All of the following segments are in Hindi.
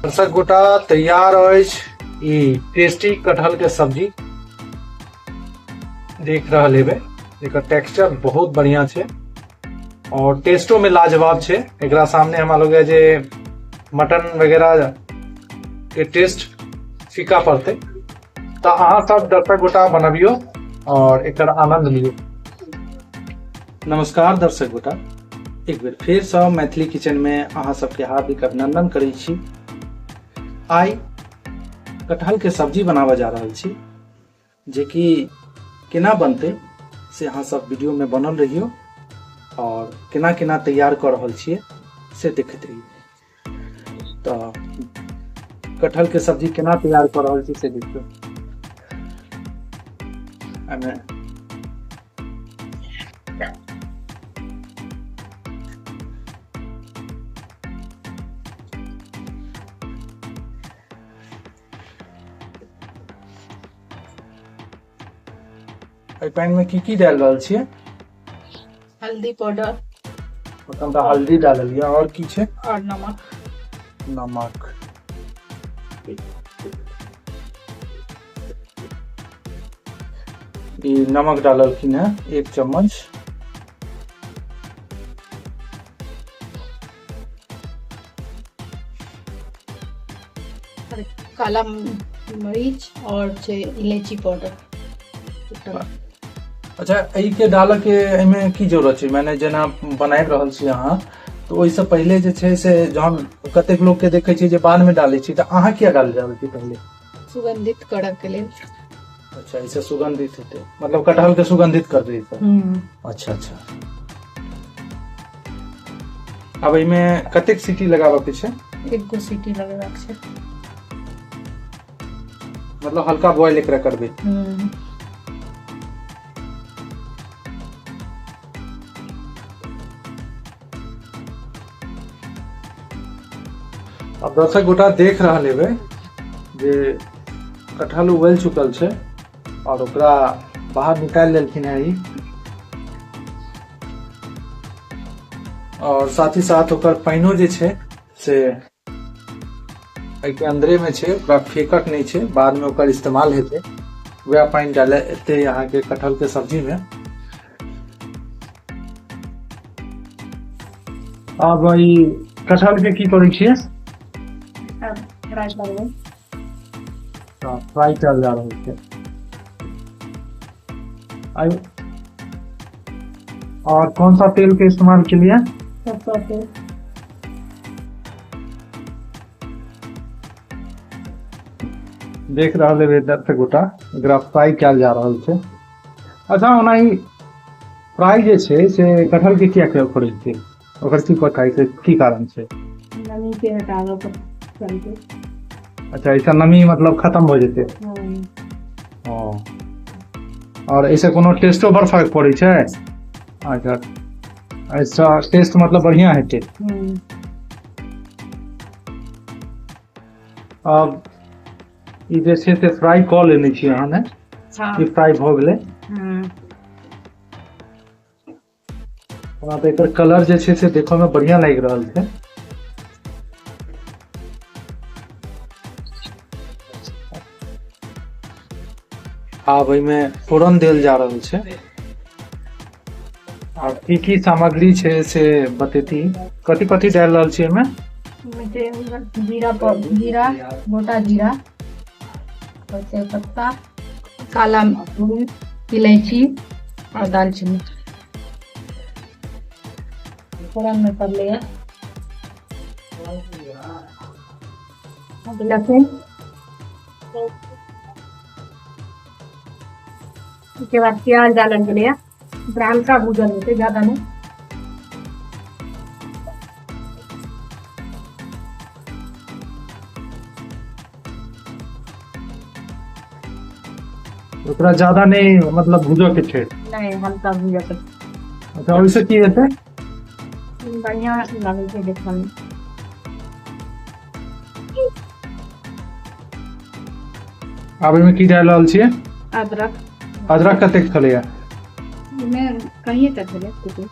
दर्शक गोटा तैयार अछि ई टेस्टी कटहल के सब्जी देख रहा हेबे। एकर टेक्सचर बहुत बढ़िया छे और टेस्टो में लाजवाब छे। एकरा सामने हमरा लोग जे मटन वगैरह के टेस्ट फीका पड़ते तो अहाँ सब दर्शक गोटा बनबियो और एकर आनंद लियो। नमस्कार दर्शक गोटा, एक बेर फिर से मैथिली किचन में अहाँ सबके हार्दिक अभिनंदन करै छी। आई कटहल के सब्जी बनावा जा रहल छी, जे कि केना बनते से अहाँ सब वीडियो में बनल रहियो और केना केना तैयार कर रहल छिए से देखते रहिए। तो कटहल के सब्जी केना तैयार कर रहल छी से देखियो। पैन में की डाल रहल छिए? हल्दी पाउडर, हल्दी डाल लिया और की छे? और नमक। नमक डाललखिन है 1 चम्मच। काला मरीच और इलायची पाउडर। अच्छा, एई के डाल के एमे की जरूरत है? मैंने जना बनाए रहल छी अहाँ, तो ओइसे पहले जे छे से जहन कतेक लोग के देखे छी जे बाद में डाले छी, तो अहाँ किया डाल रहल छी पहले? सुगंधित करऽ के लिए। अच्छा, इसे सुगंधित होते, मतलब कटहल के सुगंधित कर दी। अच्छा अच्छा। अब इमें कतेक सीटी लगाबे के छे? 1 सीटी लगाबे के छे। मतलब हल्का बॉयल एकरा करबे। अब दर्शक गोटा देख रहा हेबे जे कटहल उबल चुकल छे और ओकरा बाहर निकाल लेलखिन है ई, और साथ ही साथ ओकर पाइनो जे छे से के अंदरे में छे, ओकरा फेकक नहीं छे, बाद में ओकर इस्तेमाल हेते। वह पाइन डाले एते यहाँ के कटहल के सब्जी में। अब ई कटहल के की करै छिए? फ्राई कर जा रहा है। और कौन सा तेल के इस्तेमाल के लिए? सरसों तेल। देख रहा है दर्शक गोटा, एकरा फ्राई कयल जा रहल छे। अच्छा, ओनाही फ्राई जे छे से कटहल के किया करै छै? ओकर की पकाई से की कारण छे? नमी के हटावे पर चलते। अच्छा, ऐसा नमी मतलब खत्म हो जेते। और ऐसे कोनो टेस्टो पर फर्क पड़े छे? अच्छा, ऐसा टेस्ट मतलब बढ़िया हेते। अब ई जे छे से फ्राई क लेने छी अहाँ ने? ई फ्राई भ गेले। वहाँ पे एकर कलर जे छे से देखो में बढ़िया लग रहल छे। अब में फोरन देल जा रहल छे। और की सामग्री छे से बतेती? कथी कथी डाल रहल छी एमे? जीरा, मोटा जीरा, तेजपत्ता, काला इलायची और दालचीनी फोरन में कर लिया। लहसुन, उसके बाद प्याज डालन के लिए ब्राउन का भूजन होते, ज्यादा नहीं। ओकरा ज्यादा नहीं, मतलब भूजो के छे? नहीं, हल्का भूजा के। अच्छा, ओइसे की हेते? बढ़िया लगे छे देखने में। अब इमे की डाल रहल छिए? अदरक। अदरक कतेक खलिया? मैं कहीं तक है टुकड़ा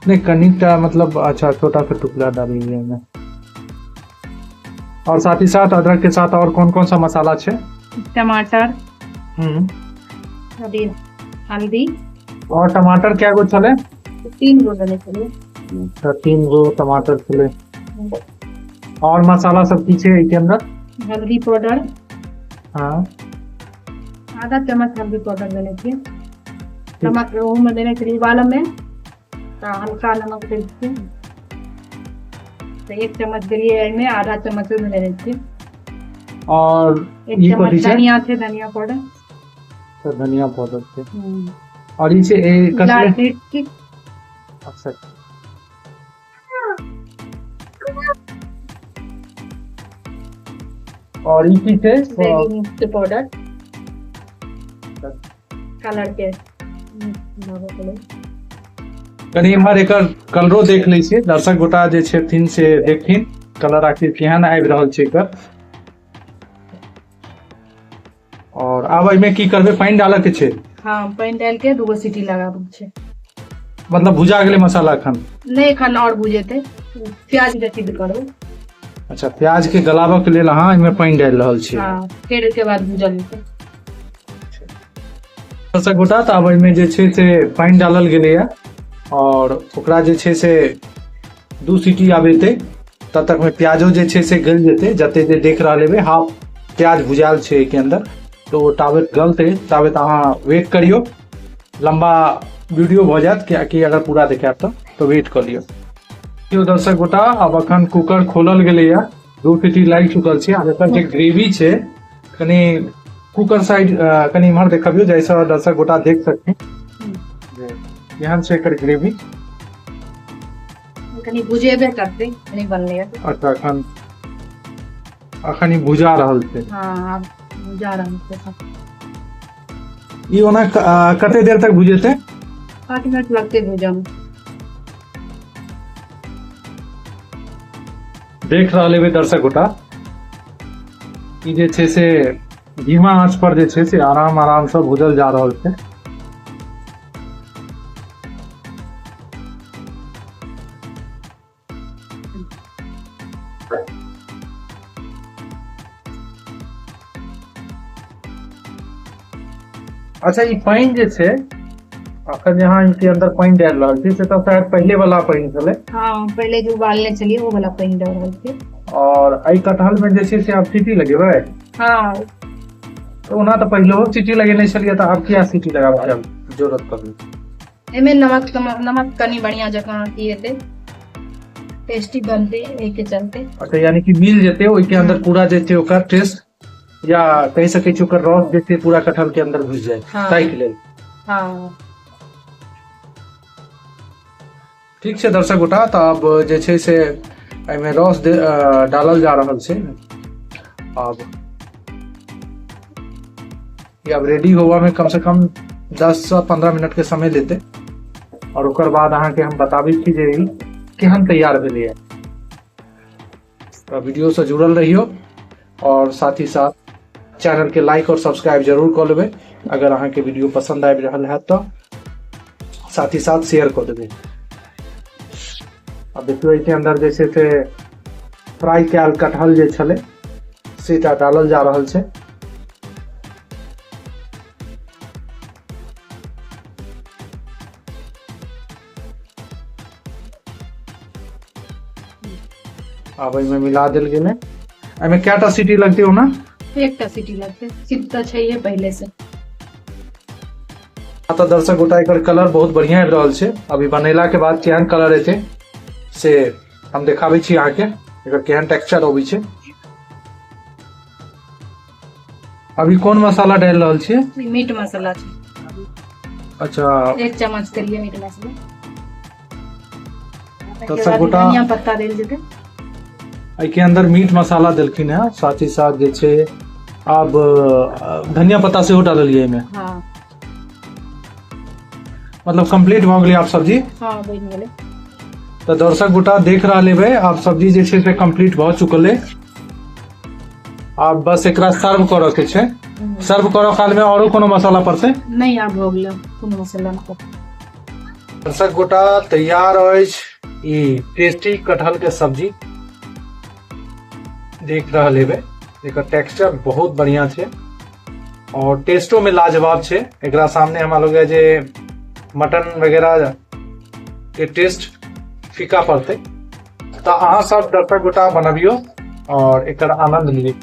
नहीं, कनिकटा मतलब अच्छा छोटा सा टुकड़ा डालिए में। और साथ ही साथ अदरक के साथ और कौन कौन सा मसाला छे? टमाटर, हम्म। अभी हल्दी, और टमाटर क्या गो चले? 3 गो डाले चलिए। अच्छा 3 गो टमाटर चले। और मसाला सब की छे के अंदर? हल्दी पाउडर, हाँ आधा चम्मच हल्दी पाउडर देने चाहिए। नमक वो में देने चाहिए वाला में, तो हल्का नमक दे दीजिए। तो 1 चम्मच दिए में, आधा चम्मच में देने चाहिए। और 1 ये चम्मच कथी छे? धनिया थे, धनिया पाउडर। अच्छा धनिया पाउडर छे। और इसे लाल मिर्च की, अच्छा और ई की छे? रेडी मिर्च पाउडर, कलर के कनी इम्हर एकर कलरो देख लै छियै, दर्शक गोटा जे छथिन से देखथिन कलर आखिर केहन आबि रहल छै एकर। और आब एहिमे की करबै? पानि डालऽ के छै? हाँ, पानी डाल के 2 सीटी लगाबे छै। मतलब भुजा गेलै मसाला एखन? नहीं, एखन और भुजेते, प्याज के सीध करबो। अच्छा प्याज के गलाबऽ के लेल अहाँ एहिमे पानि डालि रहल छियै? हाँ, फिर के बाद भुजल जेतै। दर्शक गोटा तऽ आब एहिमे जे छै से पानि डालल गेलैए और ओकरा जे छै से 2 सीटी आबेतै, तब तक में प्याजो जे छै से गल जेतै। जते जे देख रहल हेबै हाफ प्याज भुजाल छै एके अंदर, तो ताबत गलतै ताबत अहाँ वेट करियो। लंबा वीडियो भऽ जायत कियाकि अगर पूरा देखायब तो वेट कर लियो। यो दर्शक गोटा अब अखन कुकर खोलल गेलैए, 2 सीटी लागि चुकल छै। आब एकर जे ग्रेवी छै कनी कुकर साइड कनी इम्हर देखबियो जैसा दर्शक गोटा देख सकथिन केहन छै एकर ग्रेवी। कनी भुजेबे करतै, कनी बनलै। अच्छा अखन ई भुजा रहल छै। हाँ, अब भुजा रहल छै सब। ई ओना कते देर तक भुजेतै? 5 मिनट लगते भुजा में। देख रहल हेबै दर्शक गोटा, ई जे छै से धीमा आंच पर जे छै से आराम से भुजल जा रहल छै। अच्छा ई पानि जे छै अखन यहाँ इनके अंदर पानि डाल रहल छी से तो शायद पहले वाला पानि छलै। हाँ, पहले जो उबालने चलिए वो वाला पानी डाल रहल छै। और एहि कटहल में जे छै से आप सीटी लगेबै? हाँ, तो ओना तो पहले सीटी लगेने छलिए, तो आब क्या सीटी लगाबे के जरूरत पड़लै? एमे नमक कनी बढ़िया जगह की हेतै, टेस्टी बनते एके चलते। अच्छा यानी कि मिल जेतै ओहि के अंदर पूरा जे छै ओकर टेस्ट, या कहि सकै छी ओकर रस जे छै पूरा कटहल के अंदर घुस जाए। हाँ। ताहि के लेल हाँ, ठीक छै दर्शक गोटा, तऽ अब जे छै से एहिमे रस डालल जा रहल छै। अब ये अब रेडी होवा में कम से कम 10 से 15 मिनट के समय लेते, और ओकर बाद अहाँ के हम बताबी कि जे ई केहन तैयार भेलै है। तो वीडियो से जुड़ल रहियो और साथ ही साथ चैनल के लाइक और सब्सक्राइब जरूर कर लेबै। अगर अहाँ के वीडियो पसंद आबि रहल है तो साथ ही साथ शेयर कर देबै। अब देखियो इसके अंदर जे छै से फ्राई कैल कटहल जे छलै से डालल जा रहल छै। अब एहिमे मिला देल गेलै। एहिमे कएटा सीटी लगतै ओना? 1टा सीटी लगते, सिर्फ तो चाहिए पहले से। तो दर्शक गोटा एकर कलर बहुत बढ़िया आबि रहल छै। अभी बनेला के बाद केहन कलर एतै से हम देखाबै छी अहाँ के, एकर केहन टेक्सचर अबै छै। अभी कौन मसाला डाल रहल छियै? मीट मसाला छै। अच्छा 1 चम्मच करिए मीट मसाला। तो सब गोटा धनिया पत्ता देल जेतै। एहि के अंदर मीट मसाला देलखिन है, साथ ही साथ जे छै अब धनिया पत्ता सेहो डाललियै एहिमे। हाँ, मतलब कंप्लीट भऽ गेलै आब सब्जी। हाँ बनि गेलै। तो दर्शक गोटा देख रहल हेबै आब सब्जी जे छै से कंप्लीट भऽ चुकल है। आब बस एकरा सर्व करऽ के छै। सर्व करऽ काल में औरो कोनो मसाला पड़तै? नहीं, आब हो गेलै, कोनो मसाला नहीं। दर्शक गोटा तैयार अछि ई टेस्टी कटहल के सब्जी। देख रहा हेबे, एकर टेक्सचर बहुत बढ़िया छे और टेस्टो में लाजवाब छे। एकरा सामने हम लोग जे मटन वगैरह के टेस्ट फीका पड़ते, तो अहाँ सब दर्शक गोटा बनबियो और एकर आनंद लीजिए।